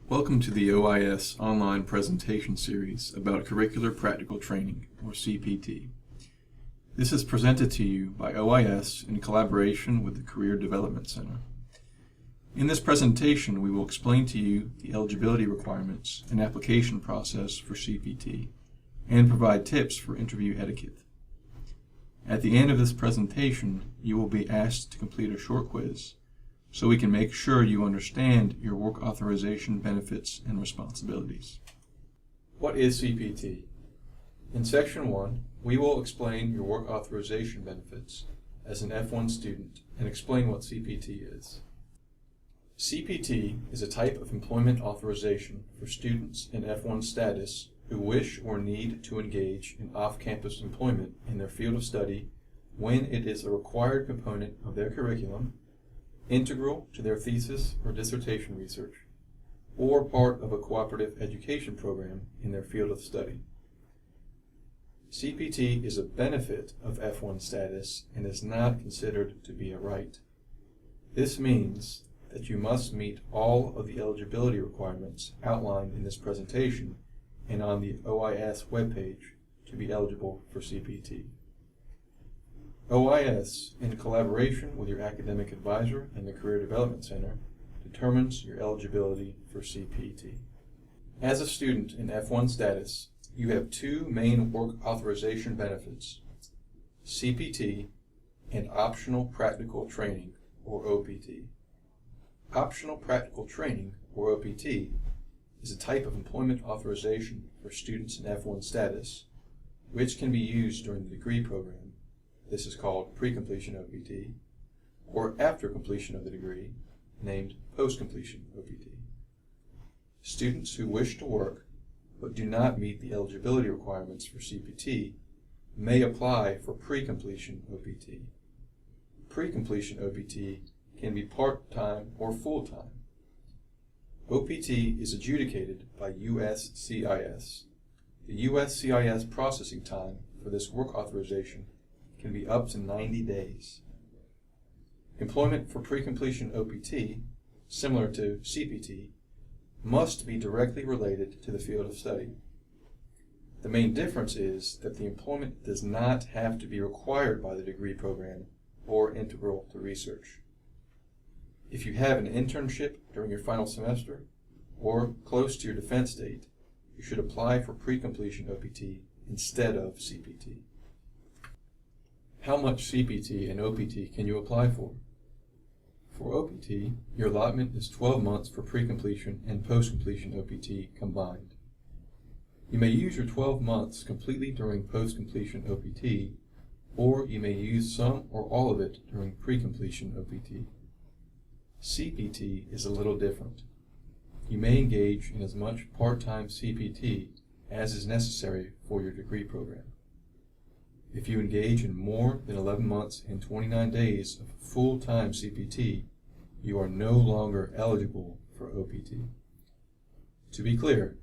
Welcome to the OIS online presentation series about Curricular Practical Training, or CPT. This is presented to you by OIS in collaboration with the Career Development Center. In this presentation, we will explain to you the eligibility requirements and application process for CPT and provide tips for interview etiquette. At the end of this presentation, you will be asked to complete a short quiz so we can make sure you understand your work authorization benefits and responsibilities. What is CPT? In Section 1, we will explain your work authorization benefits as an F1 student and explain what CPT is. CPT is a type of employment authorization for students in F1 status who wish or need to engage in off-campus employment in their field of study when it is a required component of their curriculum, integral to their thesis or dissertation research, or part of a cooperative education program in their field of study. CPT is a benefit of F1 status and is not considered to be a right. This means that you must meet all of the eligibility requirements outlined in this presentation and on the OIS webpage to be eligible for CPT. OIS, in collaboration with your academic advisor and the Career Development Center, determines your eligibility for CPT. As a student in F1 status, you have two main work authorization benefits, CPT and Optional Practical Training, or OPT. Optional Practical Training, or OPT, is a type of employment authorization for students in F1 status, which can be used during the degree program. This is called pre-completion OPT, or after completion of the degree, named post-completion OPT. Students who wish to work but do not meet the eligibility requirements for CPT may apply for pre-completion OPT. Pre-completion OPT can be part-time or full-time. OPT is adjudicated by USCIS. The USCIS processing time for this work authorization can be up to 90 days. Employment for pre-completion OPT, similar to CPT, must be directly related to the field of study. The main difference is that the employment does not have to be required by the degree program or integral to research. If you have an internship during your final semester or close to your defense date, you should apply for pre-completion OPT instead of CPT. How much CPT and OPT can you apply for? For OPT, your allotment is 12 months for pre-completion and post-completion OPT combined. You may use your 12 months completely during post-completion OPT, or you may use some or all of it during pre-completion OPT. CPT is a little different. You may engage in as much part-time CPT as is necessary for your degree program. If you engage in more than 11 months and 29 days of full-time CPT, you are no longer eligible for OPT. To be clear,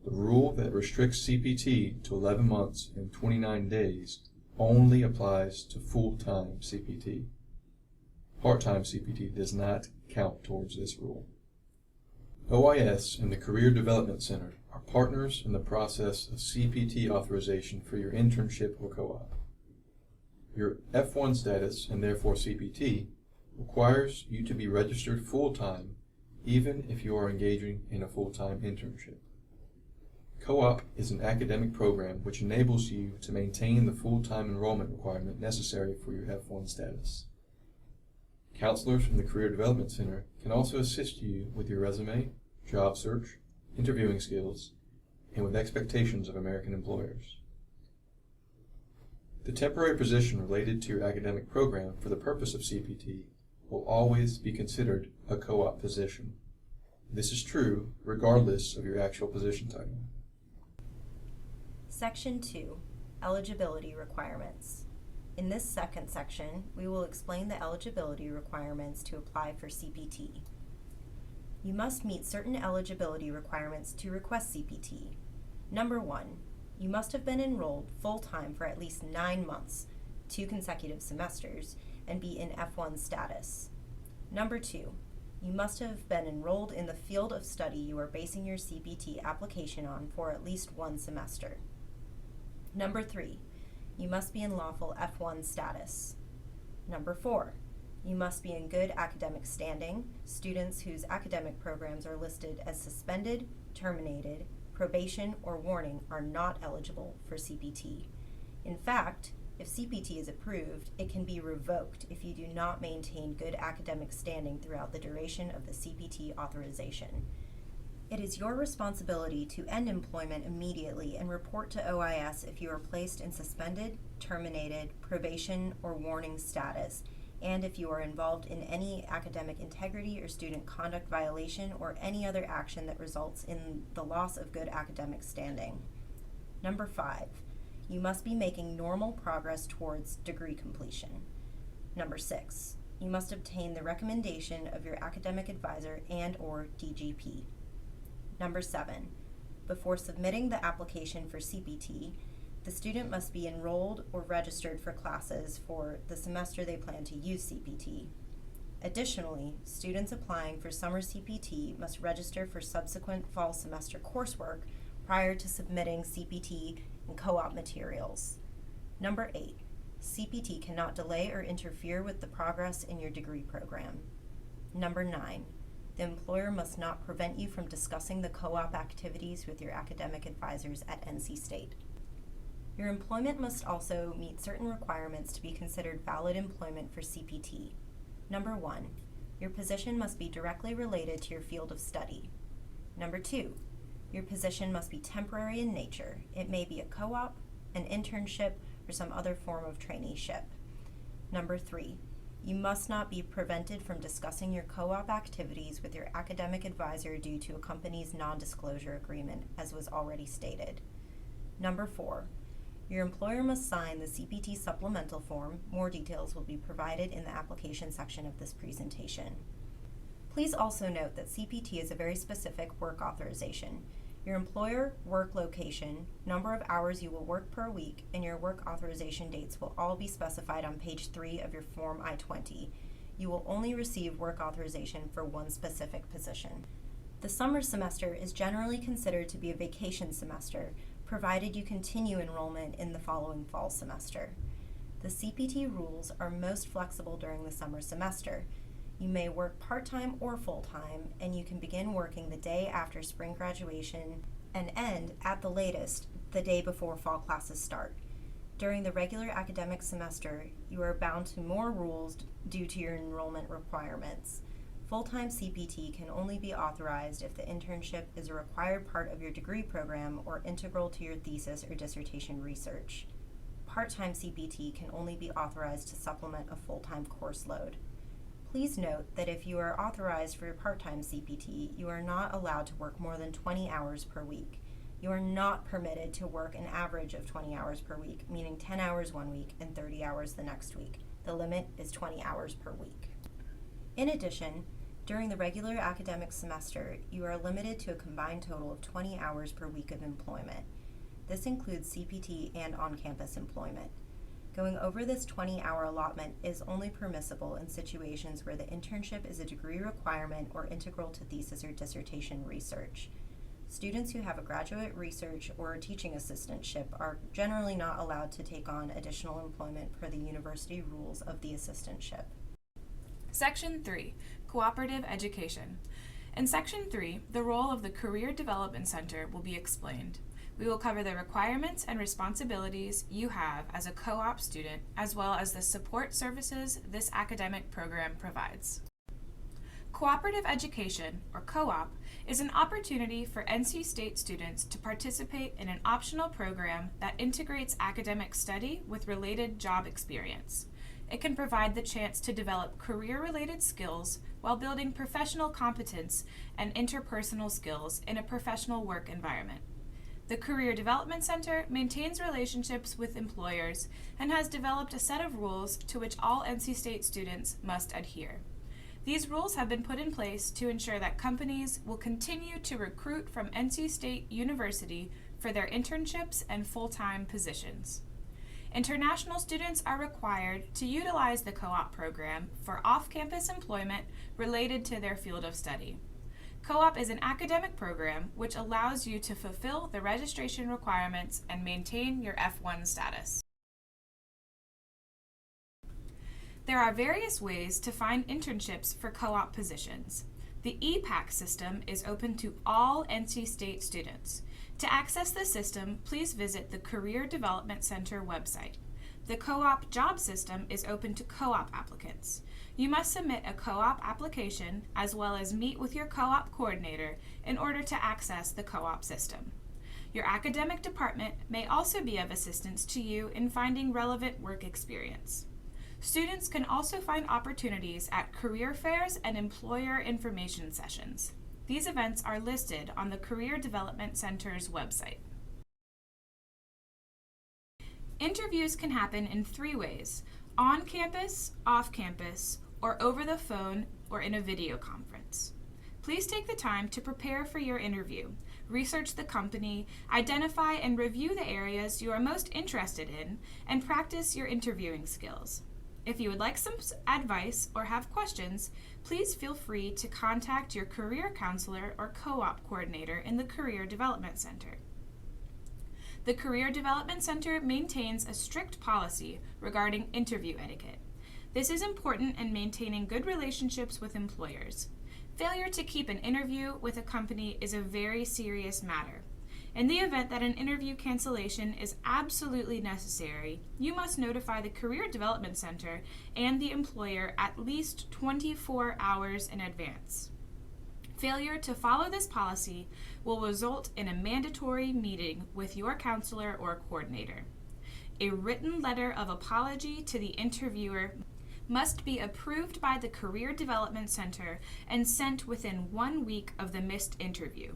the rule that restricts CPT to 11 months and 29 days only applies to full-time CPT. Part-time CPT does not count towards this rule. OIS and the Career Development Center are partners in the process of CPT authorization for your internship or co-op. Your F1 status, and therefore CPT, requires you to be registered full-time even if you are engaging in a full-time internship. Co-op is an academic program which enables you to maintain the full-time enrollment requirement necessary for your F1 status. Counselors from the Career Development Center can also assist you with your resume, job search, interviewing skills, and with expectations of American employers. The temporary position related to your academic program for the purpose of CPT will always be considered a co-op position. This is true regardless of your actual position title. Section 2, Eligibility Requirements. In this second section, we will explain the eligibility requirements to apply for CPT. You must meet certain eligibility requirements to request CPT. Number 1, you must have been enrolled full-time for at least 9 months, 2 consecutive semesters, and be in F1 status. Number 2, You must have been enrolled in the field of study you are basing your CPT application on for at least one semester. Number 3, you must be in lawful F1 status. Number 4, you must be in good academic standing. Students whose academic programs are listed as suspended, terminated, probation, or warning are not eligible for CPT. In fact, if CPT is approved, it can be revoked if you do not maintain good academic standing throughout the duration of the CPT authorization. It is your responsibility to end employment immediately and report to OIS if you are placed in suspended, terminated, probation, or warning status, and if you are involved in any academic integrity or student conduct violation or any other action that results in the loss of good academic standing. Number 5, you must be making normal progress towards degree completion. Number 6, you must obtain the recommendation of your academic advisor and/or DGP. Number 7, before submitting the application for CPT, the student must be enrolled or registered for classes for the semester they plan to use CPT. Additionally, students applying for summer CPT must register for subsequent fall semester coursework prior to submitting CPT and co-op materials. Number 8, CPT cannot delay or interfere with the progress in your degree program. Number 9, the employer must not prevent you from discussing the co-op activities with your academic advisors at NC State. Your employment must also meet certain requirements to be considered valid employment for CPT. Number 1, your position must be directly related to your field of study. Number 2, your position must be temporary in nature. It may be a co-op, an internship, or some other form of traineeship. Number 3, you must not be prevented from discussing your co-op activities with your academic advisor due to a company's non-disclosure agreement, as was already stated. Number 4, your employer must sign the CPT supplemental form. More details will be provided in the application section of this presentation. Please also note that CPT is a very specific work authorization. Your employer, work location, number of hours you will work per week, and your work authorization dates will all be specified on page 3 of your Form I-20. You will only receive work authorization for one specific position. The summer semester is generally considered to be a vacation semester, provided you continue enrollment in the following fall semester. The CPT rules are most flexible during the summer semester. You may work part-time or full-time, and you can begin working the day after spring graduation and end, at the latest, the day before fall classes start. During the regular academic semester, you are bound to more rules due to your enrollment requirements. Full-time CPT can only be authorized if the internship is a required part of your degree program or integral to your thesis or dissertation research. Part-time CPT can only be authorized to supplement a full-time course load. Please note that if you are authorized for your part-time CPT, you are not allowed to work more than 20 hours per week. You are not permitted to work an average of 20 hours per week, meaning 10 hours one week and 30 hours the next week. The limit is 20 hours per week. In addition, during the regular academic semester, you are limited to a combined total of 20 hours per week of employment. This includes CPT and on-campus employment. Going over this 20-hour allotment is only permissible in situations where the internship is a degree requirement or integral to thesis or dissertation research. Students who have a graduate research or a teaching assistantship are generally not allowed to take on additional employment per the university rules of the assistantship. Section 3, Cooperative Education. In Section 3, the role of the Career Development Center will be explained. We will cover the requirements and responsibilities you have as a co-op student, as well as the support services this academic program provides. Cooperative Education, or co-op, is an opportunity for NC State students to participate in an optional program that integrates academic study with related job experience. It can provide the chance to develop career-related skills while building professional competence and interpersonal skills in a professional work environment. The Career Development Center maintains relationships with employers and has developed a set of rules to which all NC State students must adhere. These rules have been put in place to ensure that companies will continue to recruit from NC State University for their internships and full-time positions. International students are required to utilize the co-op program for off-campus employment related to their field of study. Co-op is an academic program which allows you to fulfill the registration requirements and maintain your F1 status. There are various ways to find internships for co-op positions. The EPAC system is open to all NC State students. To access the system, please visit the Career Development Center website. The co-op job system is open to co-op applicants. You must submit a co-op application as well as meet with your co-op coordinator in order to access the co-op system. Your academic department may also be of assistance to you in finding relevant work experience. Students can also find opportunities at career fairs and employer information sessions. These events are listed on the Career Development Center's website. Interviews can happen in 3 ways: on campus, off campus, or over the phone or in a video conference. Please take the time to prepare for your interview, research the company, identify and review the areas you are most interested in, and practice your interviewing skills. If you would like some advice or have questions, please feel free to contact your career counselor or co-op coordinator in the Career Development Center. The Career Development Center maintains a strict policy regarding interview etiquette. This is important in maintaining good relationships with employers. Failure to keep an interview with a company is a very serious matter. In the event that an interview cancellation is absolutely necessary, you must notify the Career Development Center and the employer at least 24 hours in advance. Failure to follow this policy will result in a mandatory meeting with your counselor or coordinator. A written letter of apology to the interviewer must be approved by the Career Development Center and sent within 1 week of the missed interview.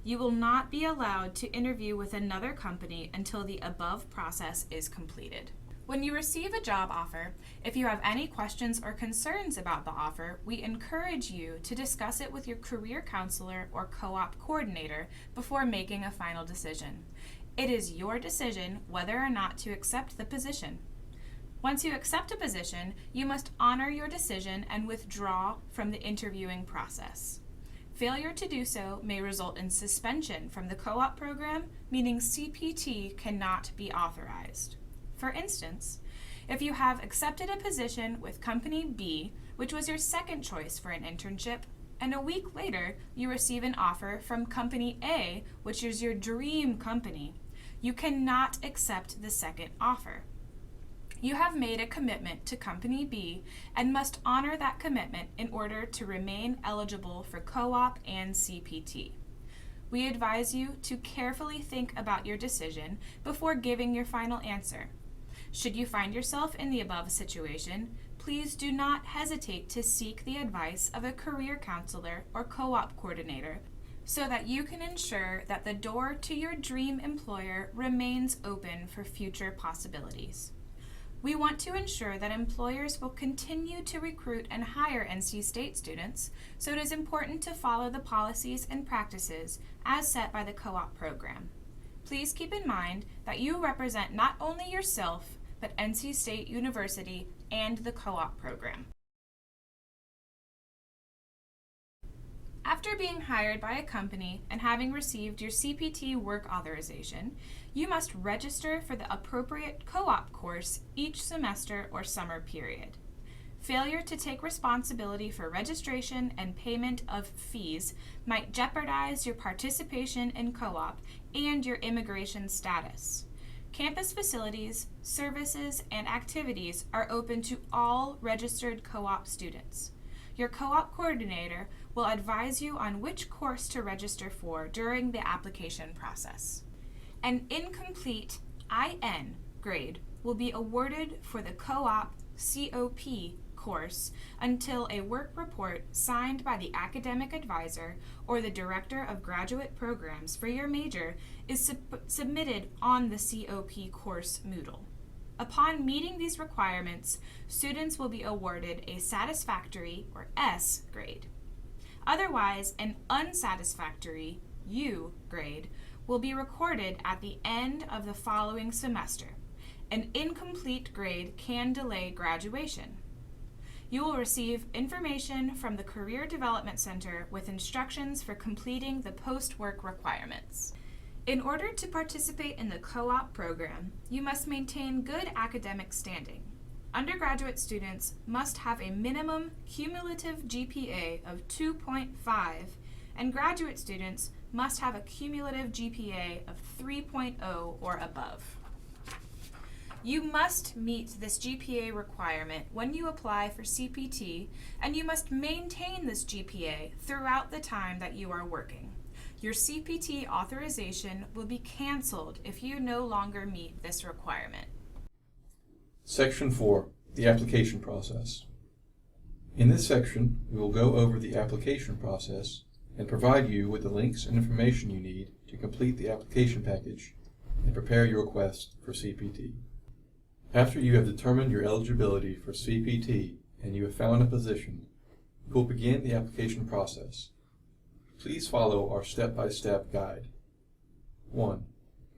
You will not be allowed to interview with another company until the above process is completed. When you receive a job offer, if you have any questions or concerns about the offer, we encourage you to discuss it with your career counselor or co-op coordinator before making a final decision. It is your decision whether or not to accept the position. Once you accept a position, you must honor your decision and withdraw from the interviewing process. Failure to do so may result in suspension from the co-op program, meaning CPT cannot be authorized. For instance, if you have accepted a position with Company B, which was your second choice for an internship, and a week later you receive an offer from Company A, which is your dream company, you cannot accept the second offer. You have made a commitment to Company B and must honor that commitment in order to remain eligible for co-op and CPT. We advise you to carefully think about your decision before giving your final answer. Should you find yourself in the above situation, please do not hesitate to seek the advice of a career counselor or co-op coordinator so that you can ensure that the door to your dream employer remains open for future possibilities. We want to ensure that employers will continue to recruit and hire NC State students, so it is important to follow the policies and practices as set by the co-op program. Please keep in mind that you represent not only yourself, but NC State University and the co-op program. After being hired by a company and having received your CPT work authorization, you must register for the appropriate co-op course each semester or summer period. Failure to take responsibility for registration and payment of fees might jeopardize your participation in co-op and your immigration status. Campus facilities, services, and activities are open to all registered co-op students. Your co-op coordinator will advise you on which course to register for during the application process. An incomplete IN grade will be awarded for the co-op COP course until a work report signed by the academic advisor or the director of graduate programs for your major is submitted on the COP course Moodle. Upon meeting these requirements, students will be awarded a satisfactory or S grade. Otherwise, an unsatisfactory U grade will be recorded at the end of the following semester. An incomplete grade can delay graduation. You will receive information from the Career Development Center with instructions for completing the post-work requirements. In order to participate in the co-op program, you must maintain good academic standing. Undergraduate students must have a minimum cumulative GPA of 2.5, and graduate students must have a cumulative GPA of 3.0 or above. You must meet this GPA requirement when you apply for CPT, and you must maintain this GPA throughout the time that you are working. Your CPT authorization will be canceled if you no longer meet this requirement. Section 4, the application process. In this section, we will go over the application process and provide you with the links and information you need to complete the application package and prepare your request for CPT. After you have determined your eligibility for CPT and you have found a position, you will begin the application process. Please follow our step-by-step guide. 1.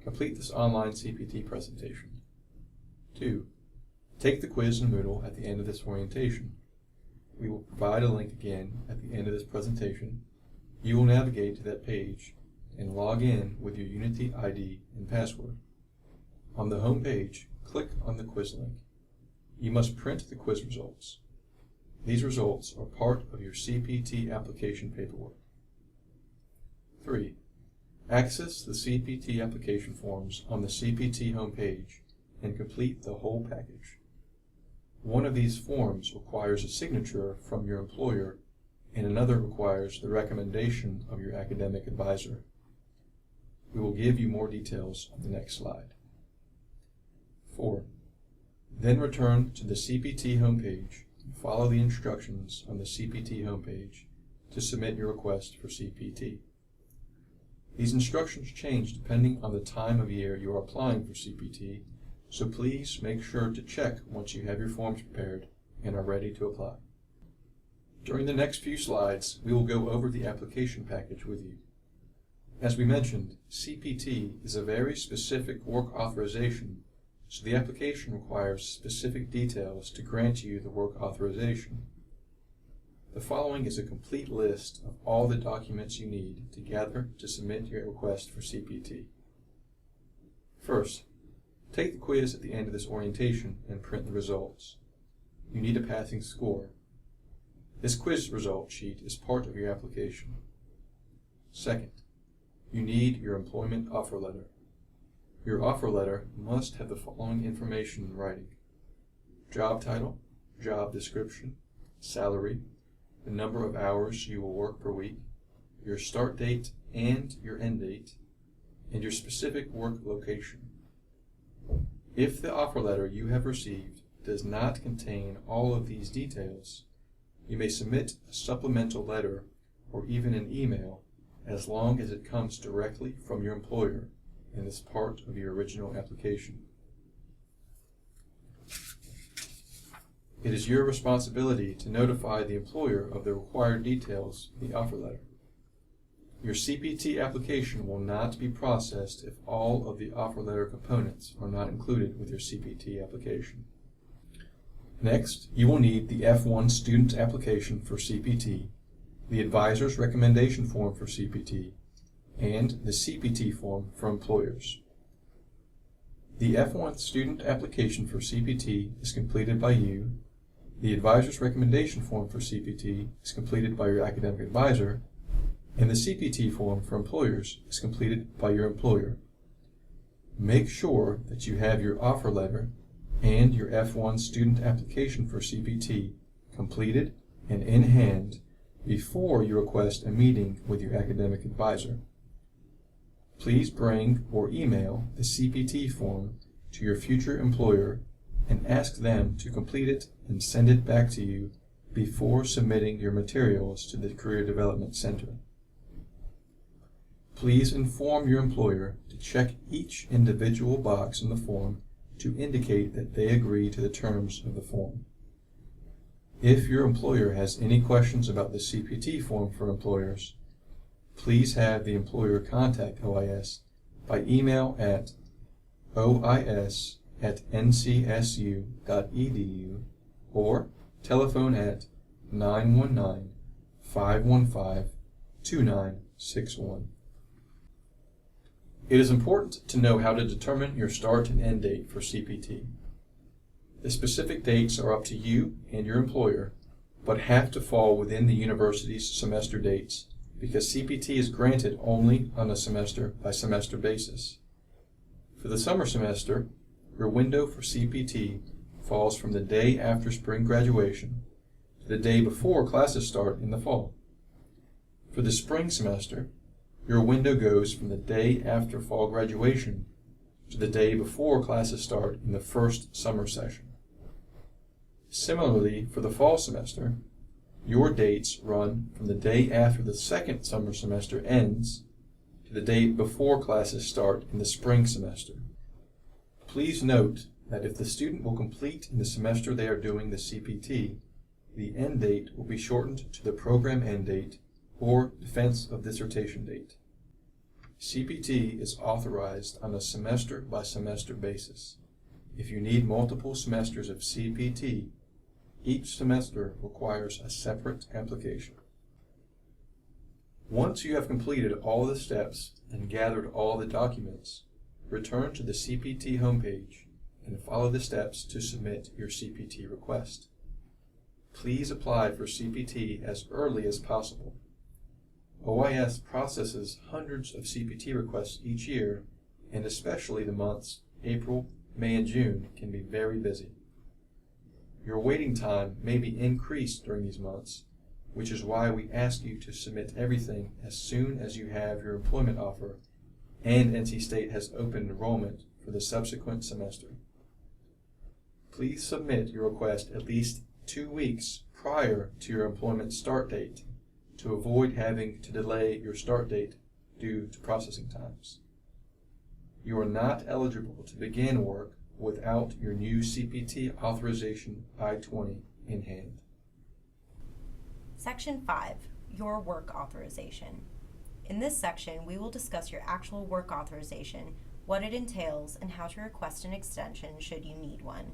Complete this online CPT presentation. 2. Take the quiz in Moodle at the end of this orientation. We will provide a link again at the end of this presentation. You will navigate to that page and log in with your Unity ID and password. On the home page, click on the quiz link. You must print the quiz results. These results are part of your CPT application paperwork. 3. Access the CPT application forms on the CPT homepage and complete the whole package. One of these forms requires a signature from your employer and another requires the recommendation of your academic advisor. We will give you more details on the next slide. 4. Then return to the CPT homepage and follow the instructions on the CPT homepage to submit your request for CPT. These instructions change depending on the time of year you are applying for CPT, so please make sure to check once you have your forms prepared and are ready to apply. During the next few slides, we will go over the application package with you. As we mentioned, CPT is a very specific work authorization, so the application requires specific details to grant you the work authorization. The following is a complete list of all the documents you need to gather to submit your request for CPT. First, take the quiz at the end of this orientation and print the results. You need a passing score. This quiz result sheet is part of your application. Second, you need your employment offer letter. Your offer letter must have the following information in writing: job title, job description, salary, the number of hours you will work per week, your start date and your end date, and your specific work location. If the offer letter you have received does not contain all of these details, you may submit a supplemental letter or even an email as long as it comes directly from your employer and is part of your original application. It is your responsibility to notify the employer of the required details in the offer letter. Your CPT application will not be processed if all of the offer letter components are not included with your CPT application. Next, you will need the F1 student application for CPT, the advisor's recommendation form for CPT, and the CPT form for employers. The F1 student application for CPT is completed by you, the advisor's recommendation form for CPT is completed by your academic advisor, and the CPT form for employers is completed by your employer. Make sure that you have your offer letter and your F1 student application for CPT completed and in hand before you request a meeting with your academic advisor. Please bring or email the CPT form to your future employer and ask them to complete it and send it back to you before submitting your materials to the Career Development Center. Please inform your employer to check each individual box in the form to indicate that they agree to the terms of the form. If your employer has any questions about the CPT form for employers, please have the employer contact OIS by email at ois@ois.edu. at ncsu.edu or telephone at 919-515-2961. It is important to know how to determine your start and end date for CPT. The specific dates are up to you and your employer, but have to fall within the university's semester dates because CPT is granted only on a semester-by-semester basis. For the summer semester, your window for CPT falls from the day after spring graduation to the day before classes start in the fall. For the spring semester, your window goes from the day after fall graduation to the day before classes start in the first summer session. Similarly, for the fall semester, your dates run from the day after the second summer semester ends to the day before classes start in the spring semester. Please note that if the student will complete in the semester they are doing the CPT, the end date will be shortened to the program end date or defense of dissertation date. CPT is authorized on a semester-by-semester basis. If you need multiple semesters of CPT, each semester requires a separate application. Once you have completed all the steps and gathered all the documents, return to the CPT homepage and follow the steps to submit your CPT request. Please apply for CPT as early as possible. OIS processes hundreds of CPT requests each year, and especially the months April, May, and June can be very busy. Your waiting time may be increased during these months, which is why we ask you to submit everything as soon as you have your employment offer and NC State has opened enrollment for the subsequent semester. Please submit your request at least 2 weeks prior to your employment start date to avoid having to delay your start date due to processing times. You are not eligible to begin work without your new CPT authorization I-20 in hand. Section 5, your work authorization. In this section, we will discuss your actual work authorization, what it entails, and how to request an extension should you need one.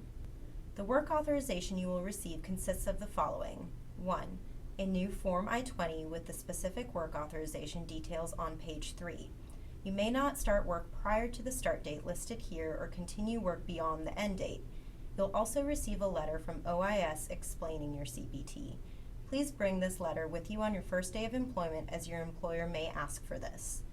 The work authorization you will receive consists of the following. 1. A new Form I-20 with the specific work authorization details on page 3. You may not start work prior to the start date listed here or continue work beyond the end date. You'll also receive a letter from OIS explaining your CPT. Please bring this letter with you on your first day of employment as your employer may ask for this.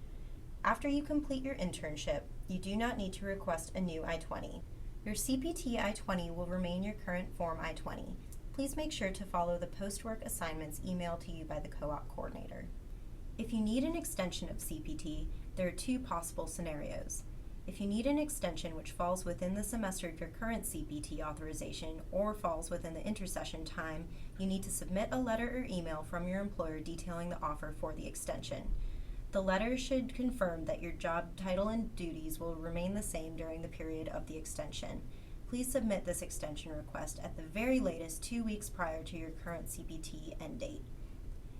After you complete your internship, you do not need to request a new I-20. Your CPT I-20 will remain your current Form I-20. Please make sure to follow the post-work assignments emailed to you by the co-op coordinator. If you need an extension of CPT, there are 2 possible scenarios. If you need an extension which falls within the semester of your current CPT authorization or falls within the intersession time, you need to submit a letter or email from your employer detailing the offer for the extension. The letter should confirm that your job title and duties will remain the same during the period of the extension. Please submit this extension request at the very latest 2 weeks prior to your current CPT end date.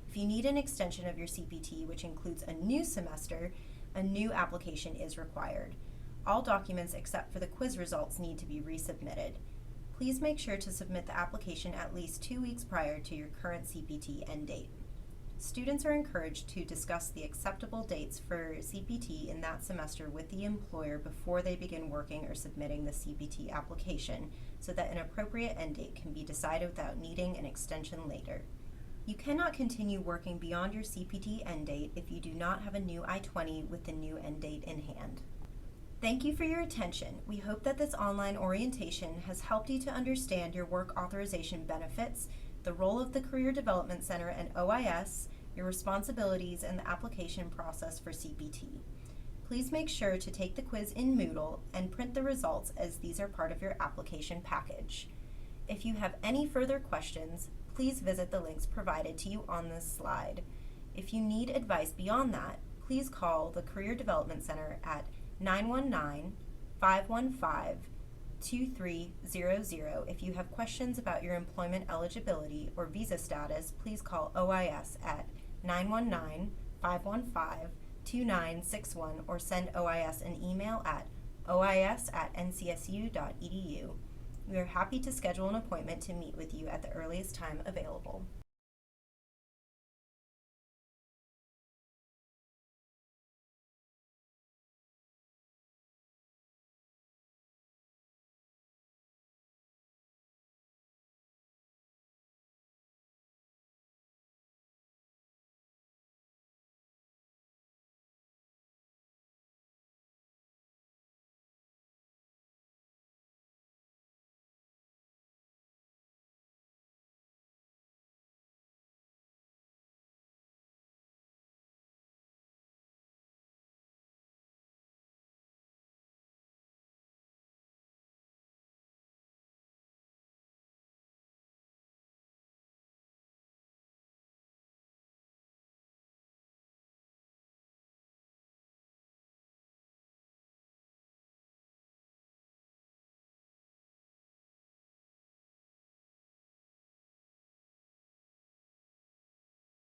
If you need an extension of your CPT, which includes a new semester, a new application is required. All documents except for the quiz results need to be resubmitted. Please make sure to submit the application at least 2 weeks prior to your current CPT end date. Students are encouraged to discuss the acceptable dates for CPT in that semester with the employer before they begin working or submitting the CPT application so that an appropriate end date can be decided without needing an extension later. You cannot continue working beyond your CPT end date if you do not have a new I-20 with the new end date in hand. Thank you for your attention. We hope that this online orientation has helped you to understand your work authorization benefits, the role of the Career Development Center and OIS, your responsibilities, and the application process for CPT. Please make sure to take the quiz in Moodle and print the results as these are part of your application package. If you have any further questions, please visit the links provided to you on this slide. If you need advice beyond that, please call the Career Development Center at 919-515-2300. If you have questions about your employment eligibility or visa status, please call OIS at 919-515-2961 or send OIS an email at ois@ncsu.edu. We are happy to schedule an appointment to meet with you at the earliest time available.